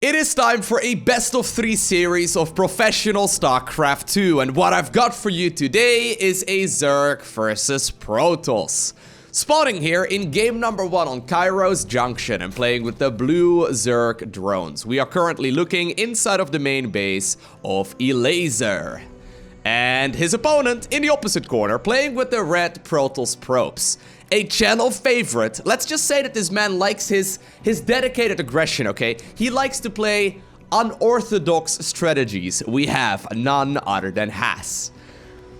It is time for a best of 3 series of professional StarCraft 2, and what I've got for you today is a Zerg versus Protoss. Spawning here in game number 1 on Kairos Junction and playing with the blue Zerg drones. We are currently looking inside of the main base of Elazer. And his opponent in the opposite corner playing with the red Protoss probes. A channel favorite. Let's just say that this man likes his dedicated aggression, okay? He likes to play unorthodox strategies. We have none other than Haas.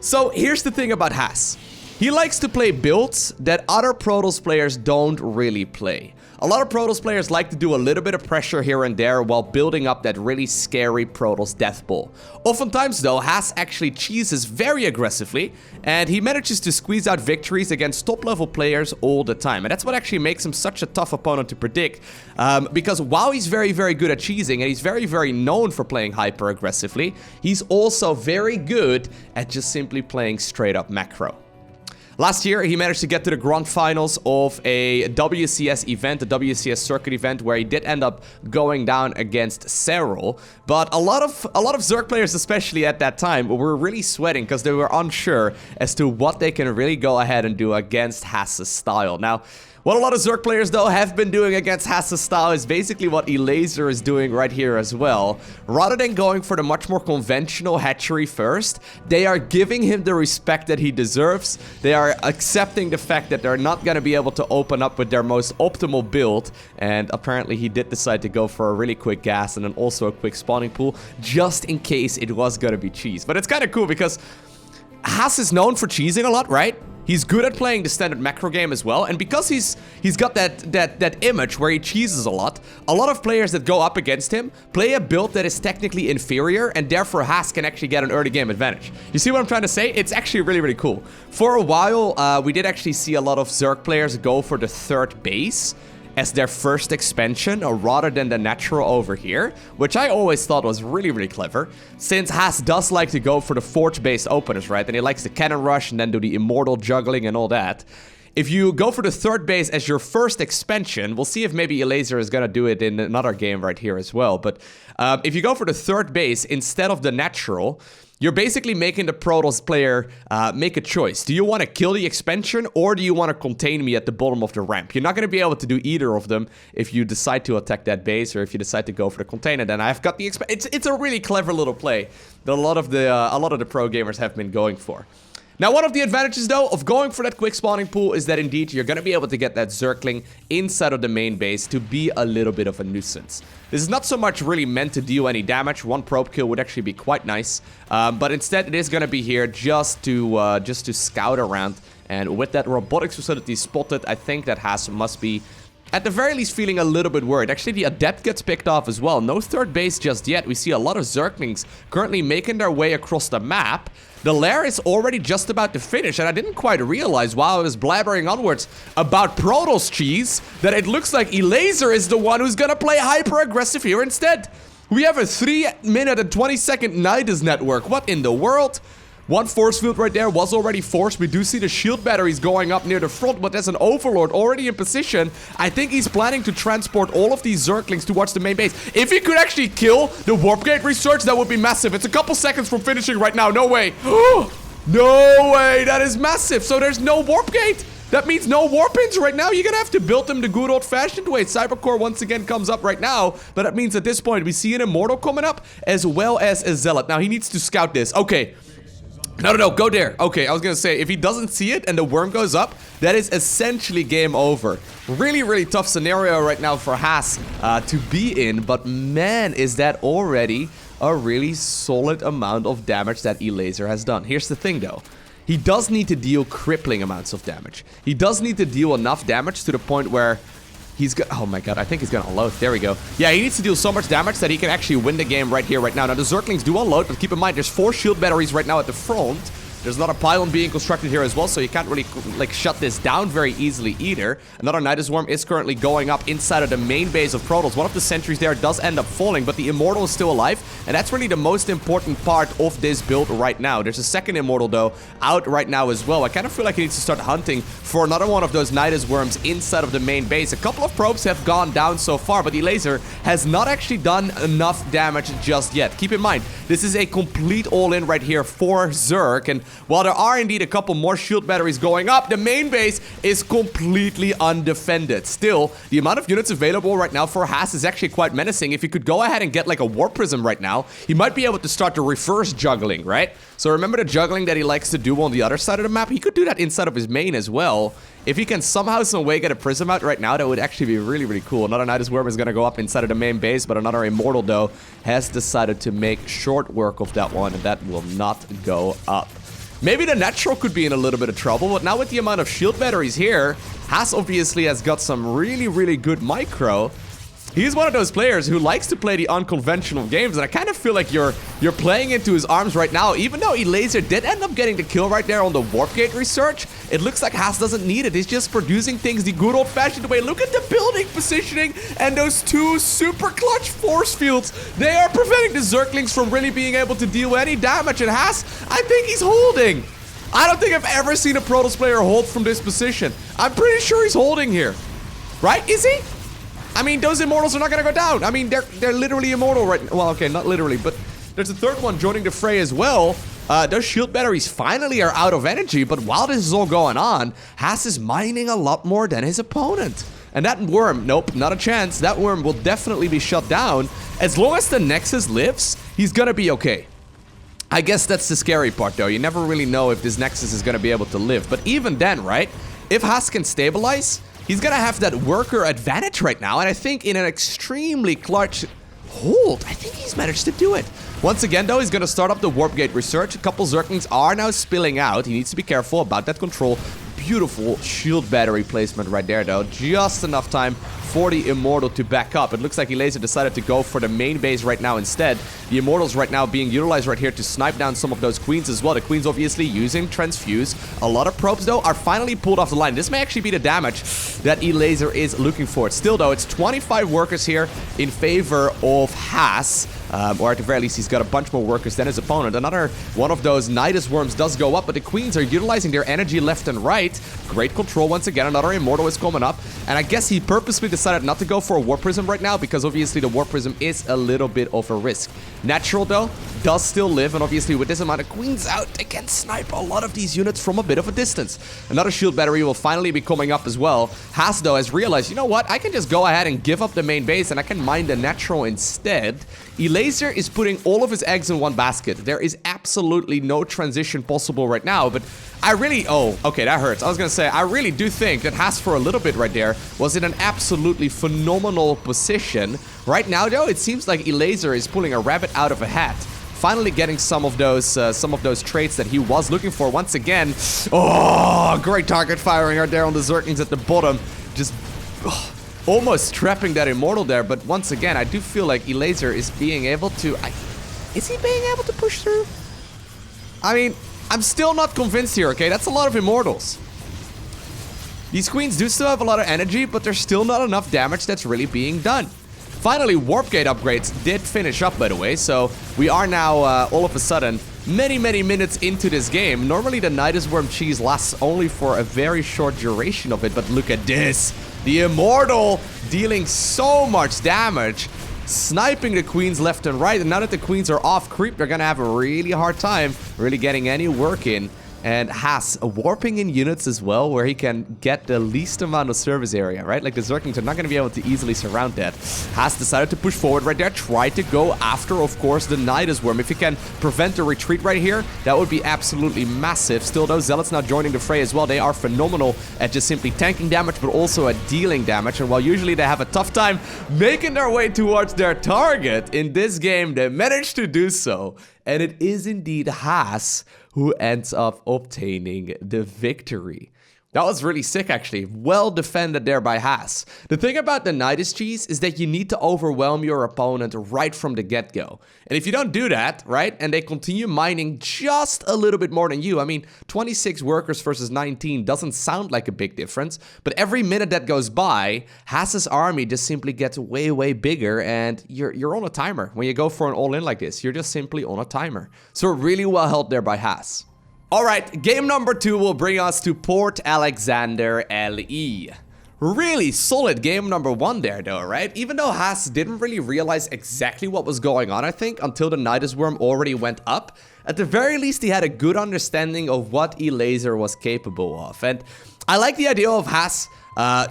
So here's the thing about Haas. He likes to play builds that other Protoss players don't really play. A lot of Protoss players like to do a little bit of pressure here and there while building up that really scary Protoss death ball. Oftentimes though, Haas actually cheeses very aggressively and he manages to squeeze out victories against top level players all the time. And that's what actually makes him such a tough opponent to predict. Because while he's very, very good at cheesing and he's very, very known for playing hyper aggressively, he's also very good at just simply playing straight up macro. Last year, he managed to get to the grand finals of a WCS event, a WCS circuit event, where he did end up going down against Serral. But a lot of Zerg players, especially at that time, were really sweating because they were unsure as to what they can really go ahead and do against Haas's style. Now, what a lot of Zerg players, though, have been doing against Haas's style is basically what Elazer is doing right here as well. Rather than going for the much more conventional hatchery first, they are giving him the respect that he deserves. They are accepting the fact that they're not going to be able to open up with their most optimal build. And apparently he did decide to go for a really quick gas and then also a quick spawning pool, just in case it was going to be cheese. But it's kind of cool because Haas is known for cheesing a lot, right? He's good at playing the standard macro game as well, and because he's got that image where he cheeses a lot of players that go up against him play a build that is technically inferior, and therefore Haas can actually get an early game advantage. You see what I'm trying to say? It's actually really, really cool. For a while, we did actually see a lot of Zerg players go for the third base as their first expansion, or rather than the natural over here, which I always thought was really, really clever, since Haas does like to go for the forge-based openers, right? And he likes the cannon rush and then do the immortal juggling and all that. If you go for the third base as your first expansion, we'll see if maybe Elazer is going to do it in another game right here as well, but if you go for the third base instead of the natural, you're basically making the Protoss player make a choice. Do you want to kill the expansion, or do you want to contain me at the bottom of the ramp? You're not going to be able to do either of them if you decide to attack that base, or if you decide to go for the container. Then I've got the it's a really clever little play that a lot of the pro gamers have been going for. Now, one of the advantages, though, of going for that quick spawning pool is that, indeed, you're going to be able to get that Zergling inside of the main base to be a little bit of a nuisance. This is not so much really meant to deal any damage. One probe kill would actually be quite nice. But instead, it is going to be here just to scout around. And with that robotics facility spotted, I think that Haas must be, at the very least, feeling a little bit worried. Actually, the Adept gets picked off as well. No third base just yet. We see a lot of Zerglings currently making their way across the map. The lair is already just about to finish, and I didn't quite realize while I was blabbering onwards about Protoss cheese that it looks like Elazer is the one who's gonna play hyper-aggressive here instead. We have a 3-minute and 20-second Nidus network. What in the world? One force field right there was already forced. We do see the shield batteries going up near the front, but there's an Overlord already in position. I think he's planning to transport all of these Zerglings towards the main base. If he could actually kill the Warp Gate research, that would be massive. It's a couple seconds from finishing right now. No way. No way. That is massive. So there's no Warp Gate. That means no warp-ins right now. You're gonna have to build them the good old-fashioned way. Cybercore once again comes up right now, but that means at this point we see an Immortal coming up as well as a Zealot. Now he needs to scout this. Okay. No, go there. Okay, I was gonna say, if he doesn't see it and the worm goes up, that is essentially game over. Really, really tough scenario right now for Haas to be in, but man, is that already a really solid amount of damage that Elazer has done. Here's the thing, though. He does need to deal crippling amounts of damage. He does need to deal enough damage to the point where he's got, oh my god, I think he's gonna unload. There we go. Yeah, he needs to deal so much damage that he can actually win the game right here, right now. Now, the Zerglings do unload, but keep in mind, there's 4 shield batteries right now at the front. There's not a pylon being constructed here as well, so you can't really, like, shut this down very easily either. Another Nidus Worm is currently going up inside of the main base of Protoss. One of the sentries there does end up falling, but the Immortal is still alive, and that's really the most important part of this build right now. There's a second Immortal, though, out right now as well. I kind of feel like he needs to start hunting for another one of those Nidus Worms inside of the main base. A couple of probes have gone down so far, but Elazer has not actually done enough damage just yet. Keep in mind, this is a complete all-in right here for Zerg, and while there are indeed a couple more shield batteries going up, the main base is completely undefended. Still, the amount of units available right now for Haas is actually quite menacing. If he could go ahead and get like a Warp Prism right now, he might be able to start the reverse juggling, right? So remember the juggling that he likes to do on the other side of the map? He could do that inside of his main as well. If he can somehow, some way get a Prism out right now, that would actually be really, really cool. Another Nidus Worm is going to go up inside of the main base, but another Immortal, though, has decided to make short work of that one, and that will not go up. Maybe the Natural could be in a little bit of trouble, but now with the amount of shield batteries here, Haas obviously has got some really, really good micro. He's one of those players who likes to play the unconventional games, and I kind of feel like you're playing into his arms right now. Even though Elazer did end up getting the kill right there on the Warp Gate research, it looks like Haas doesn't need it. He's just producing things the good old-fashioned way. Look at the building positioning and those two super clutch force fields. They are preventing the Zerglings from really being able to deal any damage, and Haas, I think he's holding. I don't think I've ever seen a Protoss player hold from this position. I'm pretty sure he's holding here. Right? Is he? I mean, those Immortals are not gonna go down. I mean, they're literally immortal right now. Well, okay, not literally, but there's a third one joining the fray as well. Those shield batteries finally are out of energy, but while this is all going on, Haas is mining a lot more than his opponent. And that worm, nope, not a chance. That worm will definitely be shut down. As long as the Nexus lives, he's gonna be okay. I guess that's the scary part, though. You never really know if this Nexus is gonna be able to live. But even then, right, if Haas can stabilize, he's gonna have that worker advantage right now, and I think in an extremely clutch hold, I think he's managed to do it. Once again, though, he's gonna start up the Warp Gate research. A couple Zerglings are now spilling out. He needs to be careful about that control. Beautiful shield battery placement right there, though. Just enough time for the Immortal to back up. It looks like Elazer decided to go for the main base right now instead. The Immortals right now being utilized right here to snipe down some of those Queens as well. The Queens obviously using Transfuse. A lot of probes, though, are finally pulled off the line. This may actually be the damage that Elazer is looking for. Still, though, it's 25 workers here in favor of Haas. Or at the very least, he's got a bunch more workers than his opponent. Another one of those Nidus Worms does go up, but the Queens are utilizing their energy left and right. Great control once again. Another Immortal is coming up. And I guess he purposely decided not to go for a Warp Prism right now, because obviously the Warp Prism is a little bit of a risk. Natural, though, does still live, and obviously with this amount of Queens out, they can snipe a lot of these units from a bit of a distance. Another shield battery will finally be coming up as well. Haas, though, has realized, you know what, I can just go ahead and give up the main base, and I can mine the Natural instead. Elazer is putting all of his eggs in one basket. There is absolutely no transition possible right now, but I really... Oh, okay, that hurts. I was gonna say, I really do think that Haas, for a little bit right there, was in an absolutely phenomenal position. Right now, though, it seems like Elazer is pulling a rabbit out of a hat. Finally getting some of those traits that he was looking for. Once again, oh, great target firing right there on the Zerglings at the bottom. Just... Oh, almost trapping that Immortal there, but once again, I do feel like Elazer is being able to... Is he being able to push through? I mean, I'm still not convinced here, okay? That's a lot of Immortals. These Queens do still have a lot of energy, but there's still not enough damage that's really being done. Finally, Warp Gate upgrades did finish up, by the way, so we are now, all of a sudden, many minutes into this game. Normally, the Nidus Worm cheese lasts only for a very short duration of it, but look at this. The Immortal dealing so much damage, sniping the Queens left and right, and now that the Queens are off creep, they're gonna have a really hard time really getting any work in. And Haas warping in units as well, where he can get the least amount of service area, right? Like the Zerglings are not going to be able to easily surround that. Haas decided to push forward right there, try to go after, of course, the Nidus Worm. If he can prevent the retreat right here, that would be absolutely massive. Still, though, Zealots now joining the fray as well. They are phenomenal at just simply tanking damage, but also at dealing damage. And while usually they have a tough time making their way towards their target, in this game, they managed to do so. And it is indeed Haas who ends up obtaining the victory. That was really sick, actually. Well defended there by Haas. The thing about the Nidus cheese is that you need to overwhelm your opponent right from the get-go. And if you don't do that, right, and they continue mining just a little bit more than you, I mean, 26 workers versus 19 doesn't sound like a big difference, but every minute that goes by, Haas's army just simply gets way, way bigger, and you're on a timer. When you go for an all-in like this, you're just simply on a timer. So really well held there by Haas. Alright, game number 2 will bring us to Port Alexander LE. Really solid game number 1 there though, right? Even though Haas didn't really realize exactly what was going on, I think, until the Nidus Worm already went up. At the very least, he had a good understanding of what Elazer was capable of. And I like the idea of Haas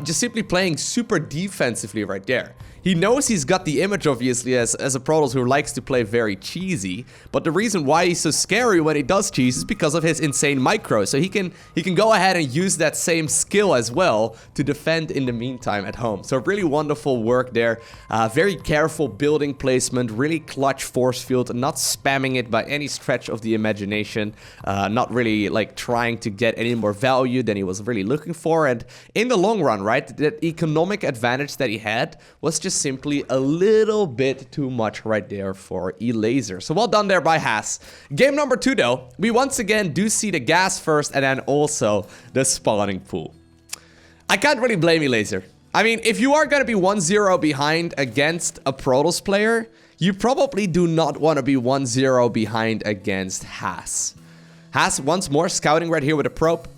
just simply playing super defensively right there. He knows he's got the image, obviously, as a Protoss who likes to play very cheesy, but the reason why he's so scary when he does cheese is because of his insane micro, so he can go ahead and use that same skill as well to defend in the meantime at home. So really wonderful work there, very careful building placement, really clutch force field, not spamming it by any stretch of the imagination, not really like trying to get any more value than he was really looking for, and in the long run, right, that economic advantage that he had was just simply a little bit too much right there for Elazer. So well done there by Haas. Game number 2 though, we once again do see the gas first and then also the spawning pool. I can't really blame Elazer. I mean, if you are going to be 1-0 behind against a Protoss player, you probably do not want to be 1-0 behind against Haas. Haas once more scouting right here with a probe.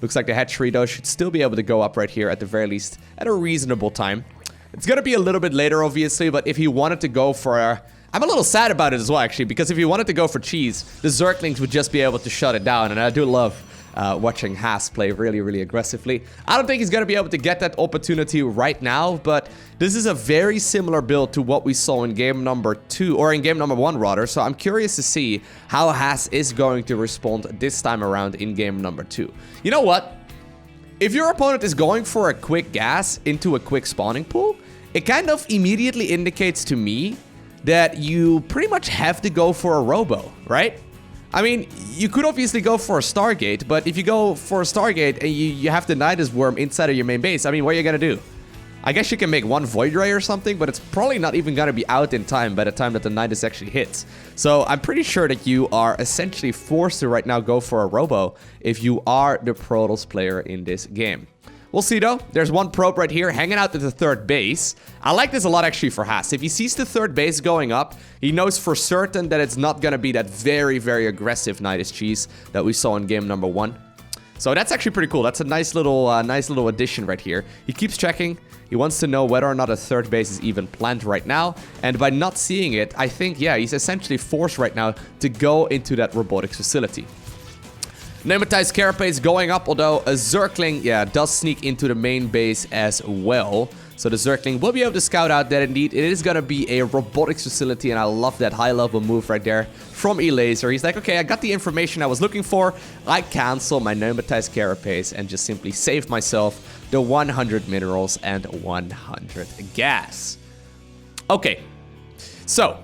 Looks like the hatchery though should still be able to go up right here at the very least at a reasonable time. It's gonna be a little bit later, obviously, but if he wanted to go for I'm a little sad about it as well, actually, because if he wanted to go for cheese, the Zerglings would just be able to shut it down, and I do love watching Haas play really, really aggressively. I don't think he's gonna be able to get that opportunity right now, but this is a very similar build to what we saw in game number 2, or in game number 1, rather, so I'm curious to see how Haas is going to respond this time around in game number 2. You know what? If your opponent is going for a quick gas into a quick spawning pool, it kind of immediately indicates to me that you pretty much have to go for a robo, right? I mean, you could obviously go for a Stargate, but if you go for a Stargate and you have the Nidus Worm inside of your main base, I mean, what are you gonna do? I guess you can make one Void Ray or something, but it's probably not even gonna be out in time by the time that the Nidus actually hits. So I'm pretty sure that you are essentially forced to right now go for a robo if you are the Protoss player in this game. We'll see though. There's one probe right here hanging out at the third base. I like this a lot actually for Haas. If he sees the third base going up, he knows for certain that it's not gonna be that very, very aggressive Nidus cheese that we saw in game number 1. So that's actually pretty cool. That's a nice little addition right here. He keeps checking. He wants to know whether or not a third base is even planned right now. And by not seeing it, I think, yeah, he's essentially forced right now to go into that robotics facility. Nematized Carapace going up, although a Zergling, yeah, does sneak into the main base as well. So the Zergling will be able to scout out that indeed it is going to be a robotics facility, and I love that high-level move right there from Elazer. He's like, okay, I got the information I was looking for. I cancel my Nematized Carapace and just simply save myself the 100 minerals and 100 gas. Okay, so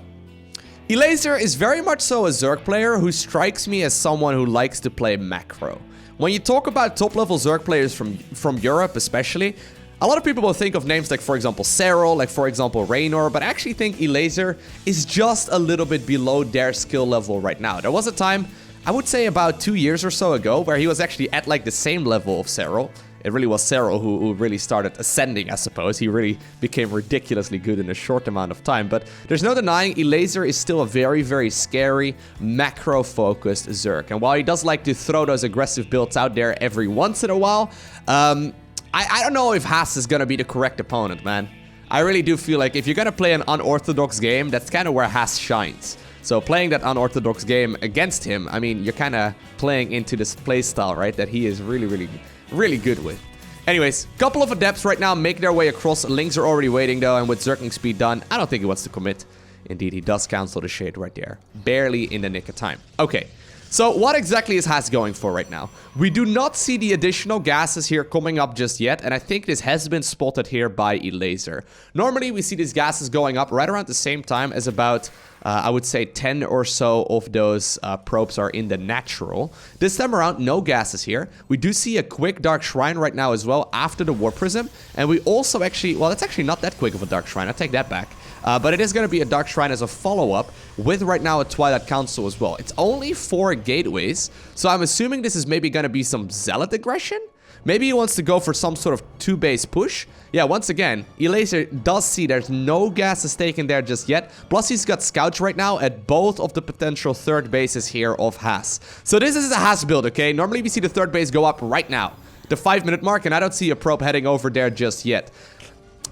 Elazer is very much so a Zerg player who strikes me as someone who likes to play macro. When you talk about top-level Zerg players from Europe especially, a lot of people will think of names like, for example, Serral, like, for example, Raynor, but I actually think Elazer is just a little bit below their skill level right now. There was a time, I would say about 2 years or so ago, where he was actually at like the same level of Serral. It really was Serral who really started ascending, I suppose. He really became ridiculously good in a short amount of time. But there's no denying Elazer is still a very, very scary, macro-focused Zerg. And while he does like to throw those aggressive builds out there every once in a while, I don't know if Haas is going to be the correct opponent, man. I really do feel like if you're going to play an unorthodox game, that's kind of where Haas shines. So playing that unorthodox game against him, I mean, you're kind of playing into this playstyle, right, that he is really good with. Anyways, couple of adepts right now make their way across. Lings are already waiting though, and with Zergling speed done, I don't think he wants to commit. Indeed, he does cancel the shade right there. Barely in the nick of time. Okay, So what exactly is Haas going for right now? We do not see the additional gases here coming up just yet, and I think this has been spotted here by Elazer. Normally we see these gases going up right around the same time as about, I would say 10 or so of those probes are in the natural. This time around, no gases here. We do see a quick Dark Shrine right now as well after the War Prism, and we also actually, well, it's actually not that quick of a Dark Shrine, I'll take that back. But it is going to be a Dark Shrine as a follow-up with right now a Twilight Council as well. It's only 4 gateways, so I'm assuming this is maybe going to be some Zealot aggression? Maybe he wants to go for some sort of 2-base push. Yeah, once again, Elazer does see there's no gases taken there just yet. Plus, he's got scouts right now at both of the potential 3rd bases here of Haas. So this is a Haas build, okay? Normally we see the 3rd base go up right now, the 5-minute mark, and I don't see a probe heading over there just yet.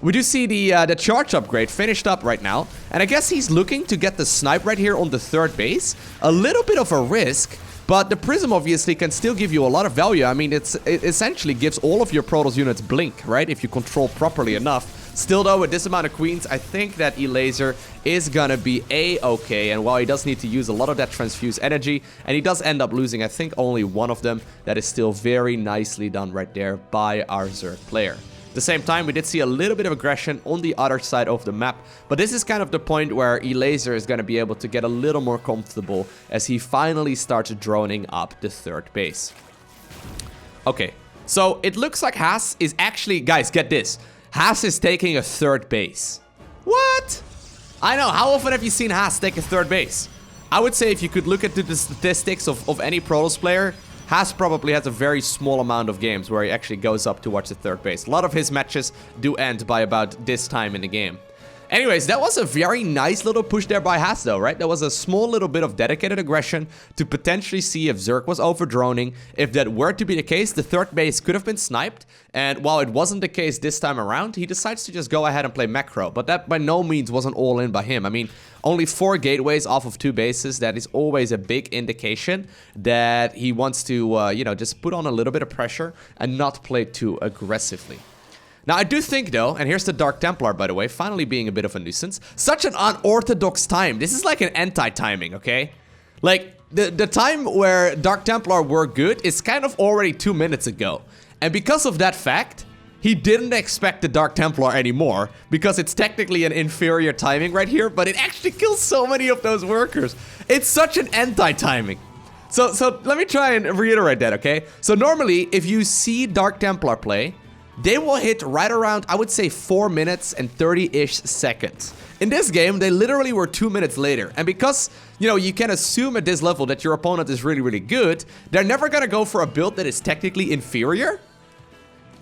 We do see the charge upgrade finished up right now, and I guess he's looking to get the snipe right here on the 3rd base. A little bit of a risk, but the Prism obviously can still give you a lot of value. I mean, it essentially gives all of your Protoss units blink, right? If you control properly enough. Still though, with this amount of queens, I think that Elazer is gonna be a-okay, and while he does need to use a lot of that transfuse energy, and he does end up losing, I think, only one of them, that is still very nicely done right there by our Zerg player. At the same time, we did see a little bit of aggression on the other side of the map, but this is kind of the point where Elazer is going to be able to get a little more comfortable as he finally starts droning up the 3rd base. Okay, so it looks like Haas is actually, guys, get this, Haas is taking a 3rd base. What? I know, how often have you seen Haas take a 3rd base? I would say if you could look at the statistics of any Protoss player, Haas probably has a very small amount of games where he actually goes up towards the 3rd base. A lot of his matches do end by about this time in the game. Anyways, that was a very nice little push there by Haas though, right? That was a small little bit of dedicated aggression to potentially see if Zerg was over-droning. If that were to be the case, the 3rd base could have been sniped. And while it wasn't the case this time around, he decides to just go ahead and play macro. But that by no means wasn't all in by him. I mean, only 4 gateways off of 2 bases, that is always a big indication that he wants to, you know, just put on a little bit of pressure and not play too aggressively. Now, I do think, though, and here's the Dark Templar, by the way, finally being a bit of a nuisance. Such an unorthodox time. This is like an anti-timing, okay? Like, the time where Dark Templar were good is kind of already 2 minutes ago. And because of that fact, he didn't expect the Dark Templar anymore, because it's technically an inferior timing right here, but it actually kills so many of those workers. It's such an anti-timing. So let me try and reiterate that, okay? So normally, if you see Dark Templar play, they will hit right around, I would say, 4 minutes and 30-ish seconds. In this game, they literally were 2 minutes later. And because, you know, you can assume at this level that your opponent is really, really good, they're never gonna go for a build that is technically inferior.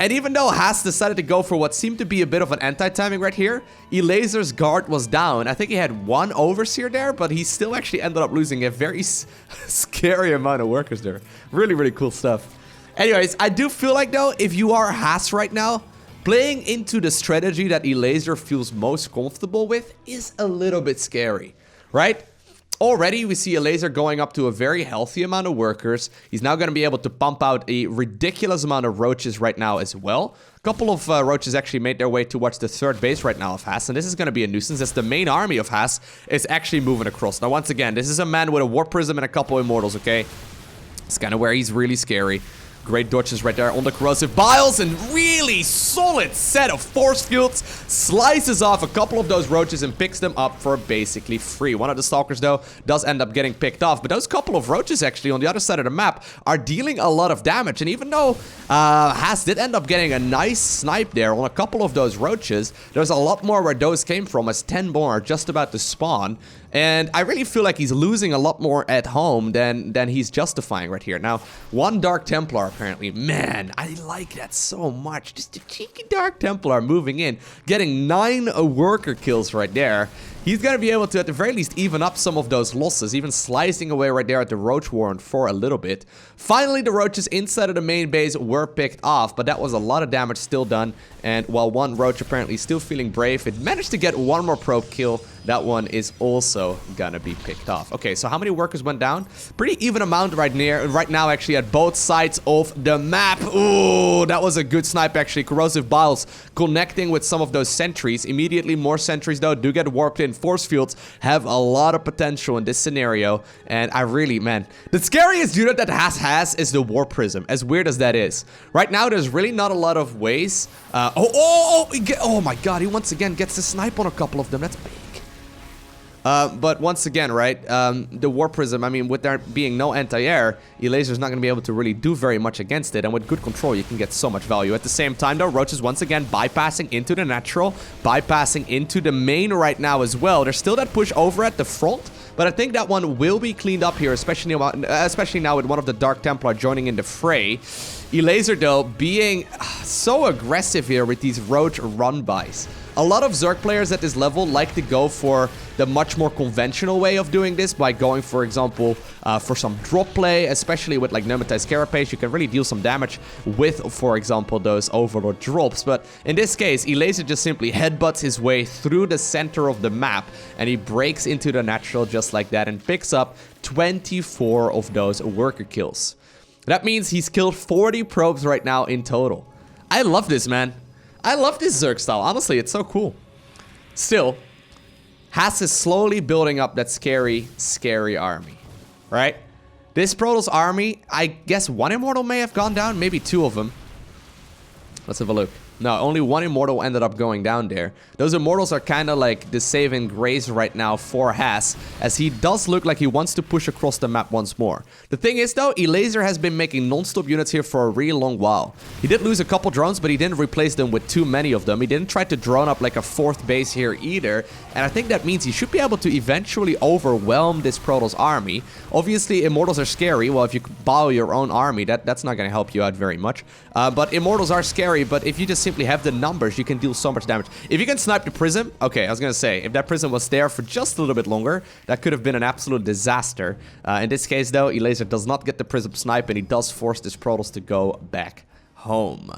And even though Haas decided to go for what seemed to be a bit of an anti-timing right here, Elazer's guard was down. I think he had 1 Overseer there, but he still actually ended up losing a very scary amount of workers there. Really, really cool stuff. Anyways, I do feel like, though, if you are Haas right now, playing into the strategy that Elazer feels most comfortable with is a little bit scary, right? Already, we see Elazer going up to a very healthy amount of workers. He's now going to be able to pump out a ridiculous amount of roaches right now as well. A couple of roaches actually made their way towards the 3rd base right now of Haas, and this is going to be a nuisance as the main army of Haas is actually moving across. Now, once again, this is a man with a War Prism and a couple Immortals, okay? It's kind of where he's really scary. Great dodges right there on the corrosive biles, and really solid set of force fields. Slices off a couple of those roaches and picks them up for basically free. One of the stalkers, though, does end up getting picked off, but those couple of roaches actually on the other side of the map are dealing a lot of damage. And even though Haas did end up getting a nice snipe there on a couple of those roaches, there's a lot more where those came from, as 10 more are just about to spawn. And I really feel like he's losing a lot more at home than he's justifying right here. Now, 1 Dark Templar, apparently. Man, I like that so much. Just a cheeky Dark Templar moving in, getting 9 worker kills right there. He's going to be able to, at the very least, even up some of those losses, even slicing away right there at the Roach Warren for a little bit. Finally, the roaches inside of the main base were picked off, but that was a lot of damage still done. And while 1 roach apparently still feeling brave, it managed to get 1 more probe kill that one is also gonna be picked off. Okay, so how many workers went down? Pretty even amount right now, actually, at both sides of the map. Ooh, that was a good snipe, actually. Corrosive Biles connecting with some of those sentries. Immediately, more sentries, though, do get warped in. Force fields have a lot of potential in this scenario, and I really, man, the scariest unit that has is the War Prism, as weird as that is. Right now, there's really not a lot of ways. Oh my god, he once again gets the snipe on a couple of them. That's big. But once again, right, the War Prism, I mean, with there being no anti-air, Elazer's not going to be able to really do very much against it, and with good control, you can get so much value. At the same time, though, Roach is once again bypassing into the natural, bypassing into the main right now as well. There's still that push over at the front, but I think that one will be cleaned up here, especially now with one of the Dark Templar joining in the fray. Elazer, though, being so aggressive here with these Roach run-bys. A lot of Zerg players at this level like to go for the much more conventional way of doing this by going, for example, for some drop play, especially with like Pneumatized Carapace. You can really deal some damage with, for example, those Overlord drops. But in this case, Elazer just simply headbutts his way through the center of the map, and he breaks into the natural just like that and picks up 24 of those worker kills. That means he's killed 40 probes right now in total. I love this, man. I love this Zerg style. Honestly, it's so cool. Still, Haas is slowly building up that scary, scary army, right? This Protoss army, I guess one Immortal may have gone down, maybe two of them. Let's have a look. No, only one Immortal ended up going down there. Those Immortals are kind of like the saving grace right now for Haas, as he does look like he wants to push across the map once more. The thing is, though, Elazer has been making non-stop units here for a really long while. He did lose a couple drones, but he didn't replace them with too many of them. He didn't try to drone up like a fourth base here either, and I think that means he should be able to eventually overwhelm this Protoss army. Obviously, Immortals are scary. Well, if you bow your own army, that's not going to help you out very much. But Immortals are scary, but if you just simply have the numbers, you can deal so much damage. If you can snipe the Prism, okay, I was gonna say, if that Prism was there for just a little bit longer, that could have been an absolute disaster. In this case, though, Elazer does not get the Prism snipe, and he does force this Protoss to go back home.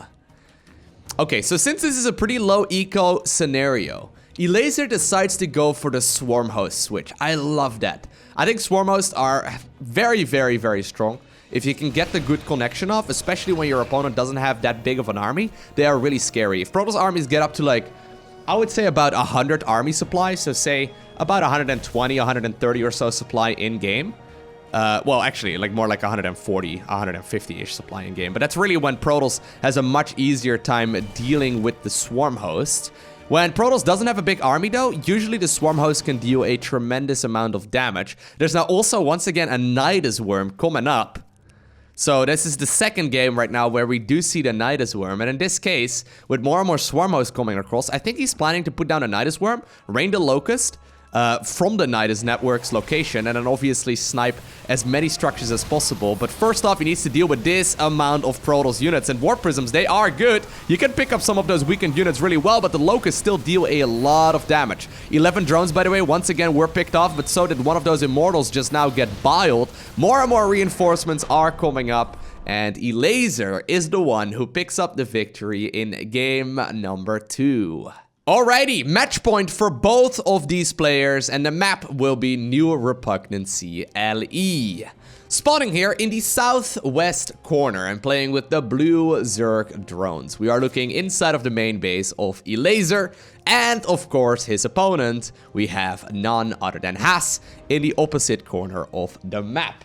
Okay, so since this is a pretty low eco scenario, Elazer decides to go for the Swarm Host switch. I love that. I think Swarm Hosts are very, very, very strong. If you can get the good connection off, especially when your opponent doesn't have that big of an army, they are really scary. If Protoss armies get up to like, I would say about 100 army supply, so say about 120, 130 or so supply in-game. Well, actually, like more like 140, 150-ish supply in-game. But that's really when Protoss has a much easier time dealing with the Swarm Host. When Protoss doesn't have a big army, though, usually the Swarm Host can deal a tremendous amount of damage. There's now also, once again, a Nidus Worm coming up. So this is the second game right now where we do see the Nidus Worm, and in this case, with more and more Swarm Hosts coming across, I think he's planning to put down a Nidus Worm, rain the Locust from the Nidus Network's location, and then obviously snipe as many structures as possible. But first off, he needs to deal with this amount of Protoss units, and War Prisms, they are good. You can pick up some of those weakened units really well, but the Locusts still deal a lot of damage. 11 drones, by the way, once again were picked off, but so did one of those Immortals just now get biled. More and more reinforcements are coming up, and Elazer is the one who picks up the victory in game number 2. Alrighty, match point for both of these players, and the map will be New Repugnancy LE. Spawning here in the southwest corner and playing with the blue Zerg drones. We are looking inside of the main base of Elazer, and of course his opponent, we have none other than Haas in the opposite corner of the map.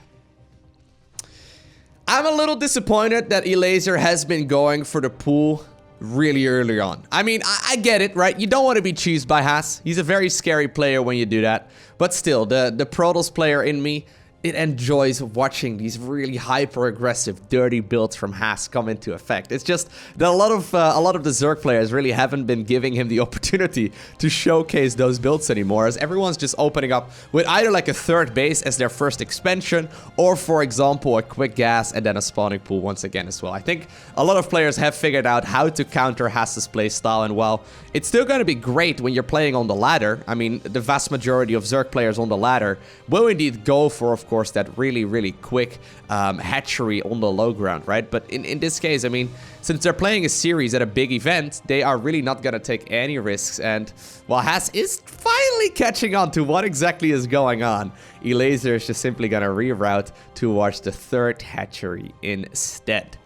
I'm a little disappointed that Elazer has been going for the pool really early on. I mean, I get it, right? You don't want to be cheesed by Haas. He's a very scary player when you do that. But still, the Protoss player in me, it enjoys watching these really hyper-aggressive, dirty builds from Haas come into effect. It's just that a lot of the Zerg players really haven't been giving him the opportunity to showcase those builds anymore, as everyone's just opening up with either like a third base as their first expansion, or for example, a quick gas and then a spawning pool once again as well. I think a lot of players have figured out how to counter Haas's playstyle, and while it's still going to be great when you're playing on the ladder, I mean, the vast majority of Zerg players on the ladder will indeed go for, of course, that really quick hatchery on the low ground, right? But in this case, I mean, since they're playing a series at a big event, they are really not gonna take any risks. And while Haas is finally catching on to what exactly is going on. Elazer is just simply gonna reroute towards the third hatchery instead.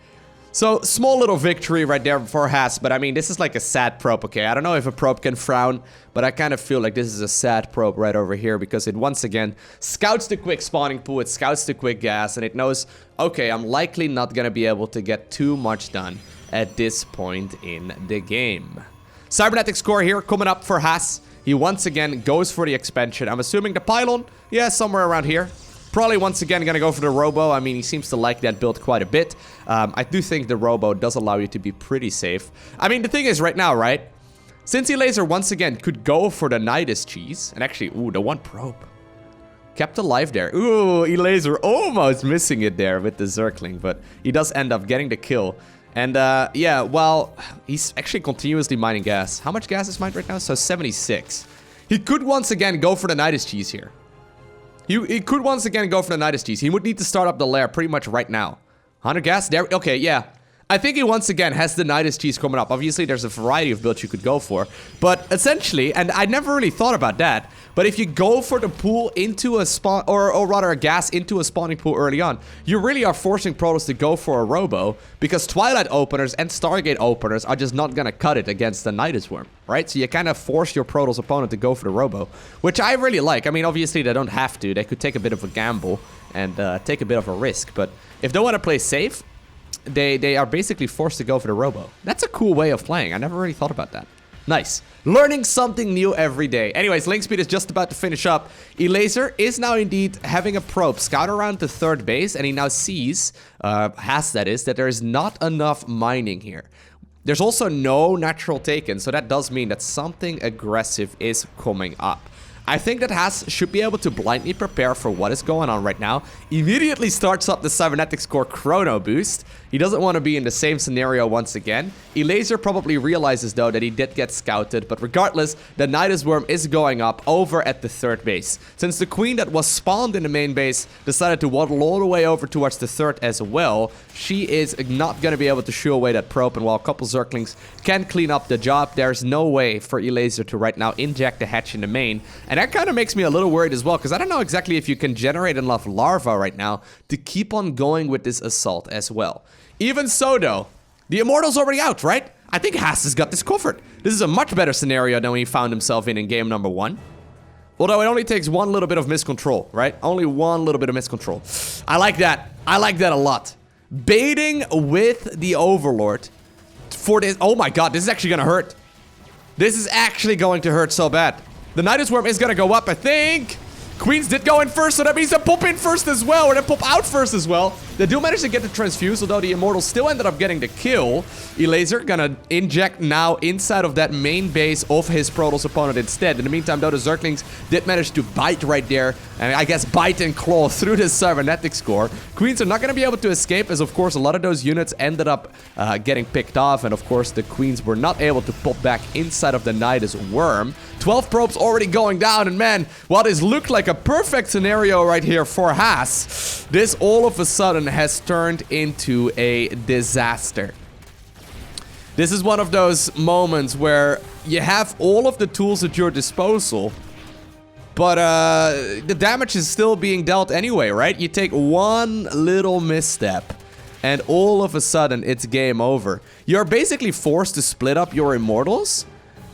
So, small little victory right there for Haas, but I mean, this is like a sad probe, okay? I don't know if a probe can frown, but I kind of feel like this is a sad probe right over here because it once again scouts the quick spawning pool, it scouts the quick gas, and it knows, okay, I'm likely not gonna be able to get too much done at this point in the game. Cybernetics core here coming up for Haas. He once again goes for the expansion. I'm assuming the pylon, yeah, somewhere around here. Probably once again gonna go for the Robo. I mean, he seems to like that build quite a bit. I do think the Robo does allow you to be pretty safe. I mean, the thing is right now, right? Since Elazer once again could go for the Nidus cheese, and actually, ooh, the one probe. Kept alive there. Ooh, Elazer almost missing it there with the Zergling, but he does end up getting the kill. And yeah, well, he's actually continuously mining gas. How much gas is mined right now? So 76. He could once again go for the Nidus cheese here. He could once again go for the Nidus cheese. He would need to start up the lair pretty much right now. 100 gas? There. Okay, yeah. I think he once again has the Nidus cheese coming up. Obviously, there's a variety of builds you could go for. But essentially, and I never really thought about that, but if you go for the pool into a spawn, or rather a gas into a spawning pool early on, you really are forcing Protoss to go for a Robo, because Twilight openers and Stargate openers are just not gonna cut it against the Nidus Worm, right? So you kind of force your Protoss opponent to go for the Robo, which I really like. I mean, obviously they don't have to. They could take a bit of a gamble and take a bit of a risk, but if they want to play safe, they are basically forced to go for the Robo. That's a cool way of playing. I never really thought about that. Nice. Learning something new every day. Anyways, link speed is just about to finish up. Elazer is now indeed having a probe scout around the third base, and he now sees, that there is not enough mining here. There's also no natural taken, so that does mean that something aggressive is coming up. I think that Haas should be able to blindly prepare for what is going on right now. Immediately starts up the Cybernetics Core Chrono Boost. He doesn't want to be in the same scenario once again. Elazer probably realizes, though, that he did get scouted. But regardless, the Nidus Worm is going up over at the third base. Since the Queen that was spawned in the main base decided to waddle all the way over towards the third as well, she is not going to be able to shoo away that probe. And while a couple Zerglings can clean up the job, there's no way for Elazer to right now inject the hatch in the main. And that kind of makes me a little worried as well, because I don't know exactly if you can generate enough larvae right now to keep on going with this assault as well. Even so, though, the Immortal's already out, right? I think Haas has got this covered. This is a much better scenario than he found himself in game number 1. Although it only takes one little bit of miscontrol, right? Only one little bit of miscontrol. I like that. I like that a lot. Baiting with the Overlord for this. Oh my god, this is actually gonna hurt. This is actually going to hurt so bad. The Nidus Worm is gonna go up, I think. Queens did go in first, so that means they pop in first as well, or they pop out first as well. They do manage to get the transfuse, although the Immortal still ended up getting the kill. Elazer gonna inject now inside of that main base of his Protoss opponent instead. In the meantime, though, the Zerglings did manage to bite right there, and I guess bite and claw through the Cybernetics Core. Queens are not gonna be able to escape, as of course a lot of those units ended up getting picked off, and of course the Queens were not able to pop back inside of the Nidus Worm. 12 probes already going down, and man, while this looked like a perfect scenario right here for Haas, this all of a sudden has turned into a disaster. This is one of those moments where you have all of the tools at your disposal, but the damage is still being dealt anyway, right? You take one little misstep, and all of a sudden it's game over. You're basically forced to split up your Immortals.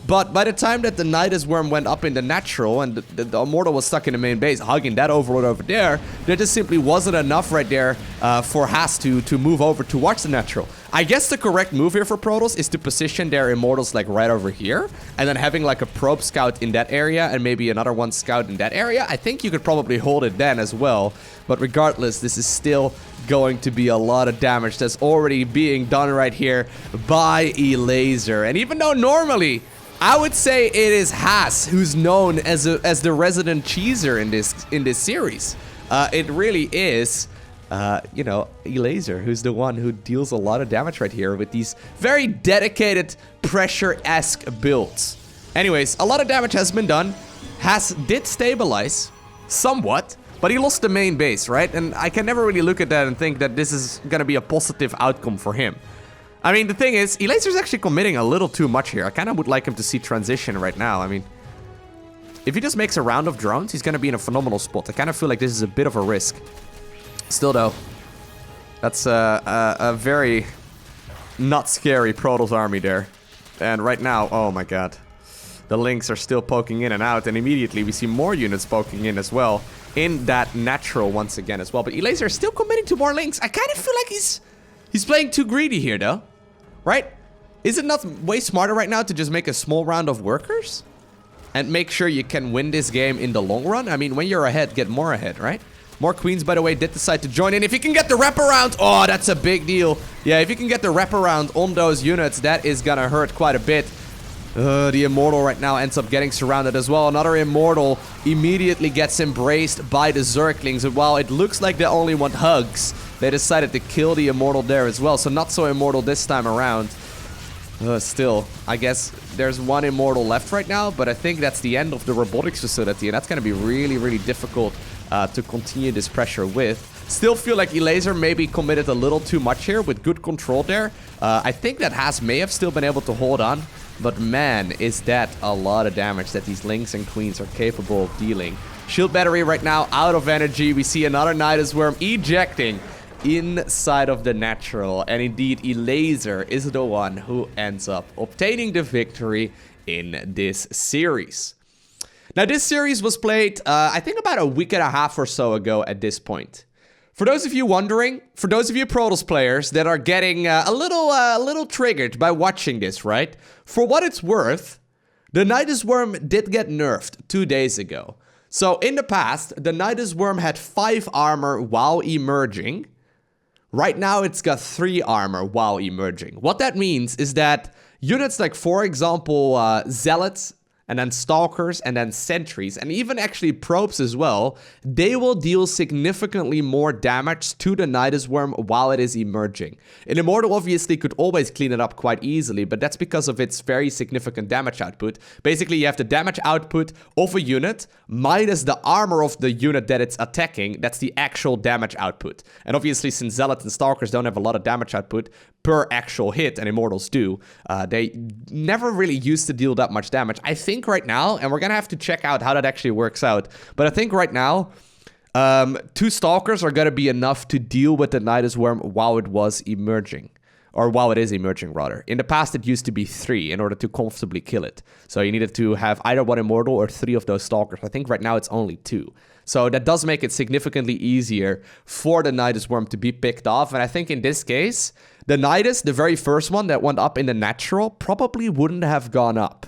But by the time that the Nidus Worm went up in the natural and the Immortal was stuck in the main base, hugging that Overlord over there just simply wasn't enough right there for Haas to move over towards the natural. I guess the correct move here for Protoss is to position their Immortals like right over here, and then having like a probe scout in that area and maybe another one scout in that area. I think you could probably hold it then as well. But regardless, this is still going to be a lot of damage that's already being done right here by Elazer. And even though normally I would say it is Haas who's known as the resident cheeser in this series. It really is, you know, Elazer who's the one who deals a lot of damage right here with these very dedicated pressure-esque builds. Anyways, a lot of damage has been done. Haas did stabilize somewhat, but he lost the main base, right? And I can never really look at that and think that this is gonna be a positive outcome for him. I mean, the thing is, Elazer's actually committing a little too much here. I kind of would like him to see transition right now. I mean, If he just makes a round of drones, he's going to be in a phenomenal spot. I kind of feel like this is a bit of a risk. Still, though, that's a very not scary Protoss army there. And right now, oh my god. The Lynx are still poking in and out, and immediately we see more units poking in as well. In that natural once again as well. But Elazer is still committing to more Lynx. I kind of feel like he's playing too greedy here, though. Right? Is it not way smarter right now to just make a small round of workers? And make sure you can win this game in the long run? I mean, when you're ahead, get more ahead, right? More queens, by the way, did decide to join in. If you can get the wraparound, oh, that's a big deal. Yeah, if you can get the wraparound on those units, that is gonna hurt quite a bit. The Immortal right now ends up getting surrounded as well. Another Immortal immediately gets embraced by the Zerglings. And while it looks like they only want hugs, they decided to kill the Immortal there as well. So not so Immortal this time around. Still, I guess there's one Immortal left right now, but I think that's the end of the robotics facility, and that's going to be really, really difficult to continue this pressure with. Still feel like Elazer maybe committed a little too much here with good control there. I think that Haas may have still been able to hold on, but man, is that a lot of damage that these Lynx and Queens are capable of dealing. Shield battery right now out of energy. We see another Nidus Worm ejecting inside of the natural, and indeed Elazer is the one who ends up obtaining the victory in this series. Now this series was played I think about a week and a half or so ago at this point. For those of you wondering, for those of you Protoss players that are getting a little triggered by watching this, right? For what it's worth, the Nidus Worm did get nerfed 2 days ago. So in the past, the Nidus Worm had 5 armor while emerging. Right now, it's got 3 armor while emerging. What that means is that units like, for example, Zealots, and then Stalkers, and then Sentries, and even actually Probes as well, they will deal significantly more damage to the Nidus Worm while it is emerging. An Immortal obviously could always clean it up quite easily, but that's because of its very significant damage output. Basically, you have the damage output of a unit minus the armor of the unit that it's attacking. That's the actual damage output. And obviously, since Zealots and Stalkers don't have a lot of damage output per actual hit, and Immortals do, they never really used to deal that much damage. I think right now, and we're gonna have to check out how that actually works out, but I think right now, 2 Stalkers are gonna be enough to deal with the Nidus Worm while it was emerging. Or while it is emerging, rather. In the past, it used to be 3 in order to comfortably kill it. So you needed to have either 1 Immortal or 3 of those Stalkers. I think right now it's only 2. So that does make it significantly easier for the Nidus Worm to be picked off. And I think in this case, the Nidus, the very first one that went up in the natural, probably wouldn't have gone up.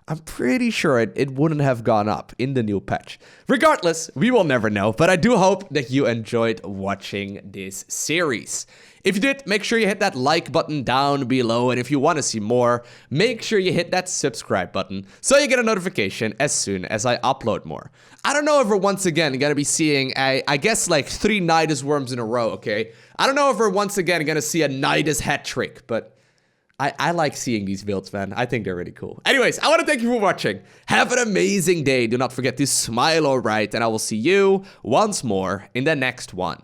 I'm pretty sure it wouldn't have gone up in the new patch. Regardless, we will never know, but I do hope that you enjoyed watching this series. If you did, make sure you hit that like button down below, and if you want to see more, make sure you hit that subscribe button so you get a notification as soon as I upload more. I don't know if we're once again going to be seeing, I guess, like 3 Nidus Worms in a row, okay? I don't know if we're once again going to see a Nidus hat trick, but I like seeing these builds, man. I think they're really cool. Anyways, I want to thank you for watching. Have an amazing day. Do not forget to smile, alright? And I will see you once more in the next one.